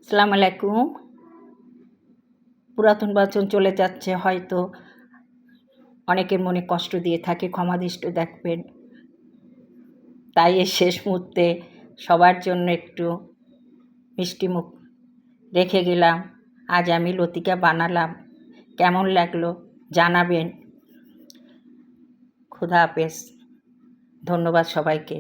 আসসালামু আলাইকুম। পুরাতন বচন চলে যাচ্ছে, হয়তো অনেকের মনে কষ্ট দিয়ে থাকে, ক্ষমাদৃষ্টি দেখবেন। তাই এই শেষ মুহূর্তে সবার জন্য একটু মিষ্টিমুখ রেখে গেলাম। আজ আমি লতিকা বানালাম, কেমন লাগলো জানাবেন। খোদা হাফেজ। ধন্যবাদ সবাইকে।